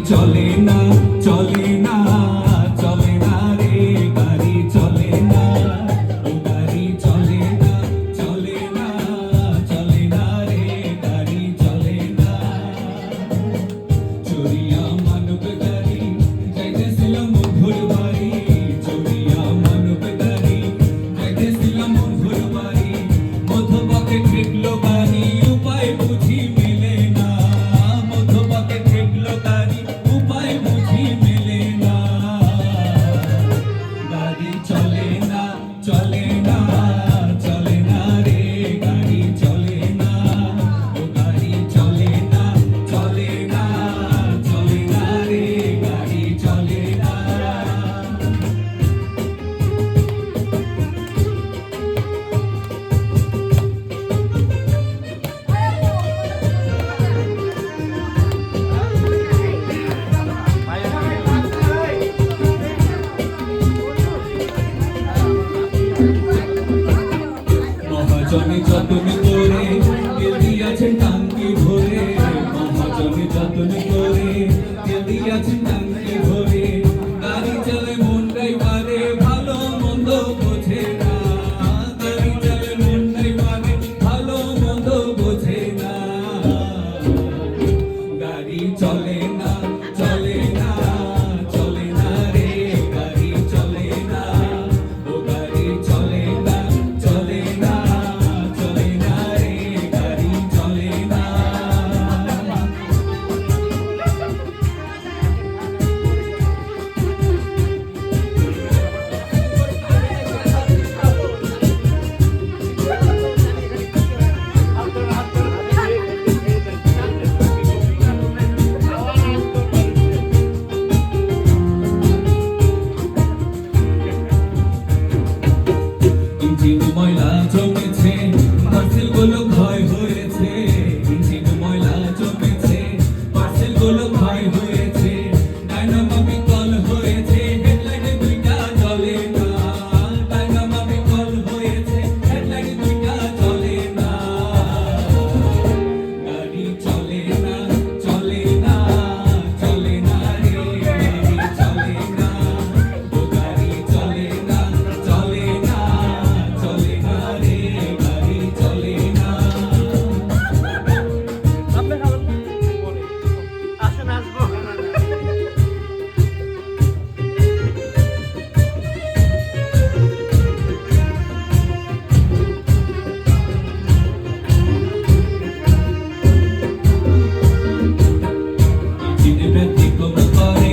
চলে না চলে না চলে না রে গাড়ি চলে না ও গাড়ি চলে না চলে না চলে না রে গাড়ি চলে না চড়িয়া মানব গাড়ি যাইতেছিলাম বন্ধুর বাড়ি চড়িয়া মানব গাড়ি যাইতেছিলাম বন্ধুর বাড়ি মধ্যপথে ঠেকলো গাড়ি উপায় বুঝি মেলে না মধ্যপথে ঠেকলো গাড়ি উপায় বুঝি মেলে না গাড়ি চলে না চলে না চলে না রে গাড়ি চলে না ও গাড়ি চলে না চলে না চলে না রে গাড়ি চলে না মহাজনে যতন করে তেল দিয়াছেন টাঙ্কি ভরে মহাজনে যতন করে তেল দিয়াছেন টাঙ্কি ভরে গাড়ি চলে মন ড্রাইভারে ভালো মন্দ বোঝে না গাড়ি চলে মন ড্রাইভারে ভালো মন্দ বোঝে না গাড়ি চলে না চলে না চলে না রে গাড়ি চলে না ও গাড়ি চলে না চলে না চলে না রে গাড়ি চলে না ইঞ্জিন ময়লা জমেছে পার্সেলগুলো ক্ষয় হয়েছে ইঞ্জিন ময়লা জমেছে পার্সেলগুলো ক্ষয় হয়েছে ডায়নামো বিকল হয়েছে হেডলাইটে দুইটা জ্বলে না ডায়নামো বিকল হয়েছে হেডলাইটে দুইটা জ্বলে না গাড়ি চলে না চলে না চলে না রে গাড়ি চলে না ও গাড়ি চলে না চলে না চলে না রে গাড়ি চলে না আসেন আসবো ইঞ্জিন ব্যতিক্রম করে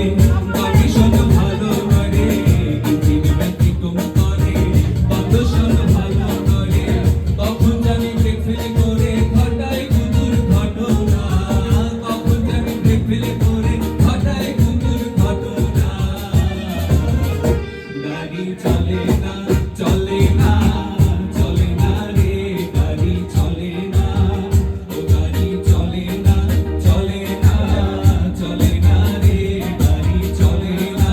কন্ডিশন ভালো করে ইঞ্জিন ব্যতিক্রম করে কন্ডিশন ভালো করে কখন জানি ব্রেক ফেল করে ঘটায় কুকুর ঘটনা কখন জানি ব্রেক ফেল করে ঘটায় কুকুর ঘটনা গাড়ি চলে না চলে না চলে না রে গাড়ি চলে না ও গাড়ি চলে না চলে না চলে না রে গাড়ি চলে না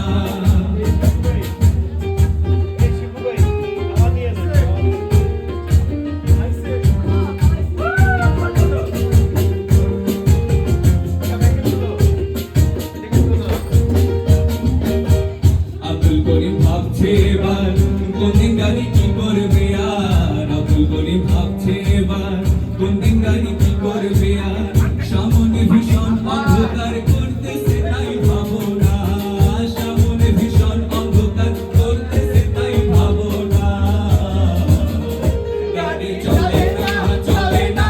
আব্দুল করিম ভাবছে এবার কোন দিন গাড়ি কি করবে আর আব্দুল করিম ভাবছে এবার কোন দিন গাড়ি কি করবে আর সামনে ভীষণ অন্ধকার করতেছে তাই ভাবনা সামনে ভীষণ অন্ধকার করতেছে তাই ভাবনা গাড়ি চলে না চলে না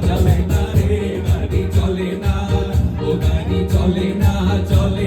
চলে না রে গাড়ি চলে না ও গাড়ি চলে না চলে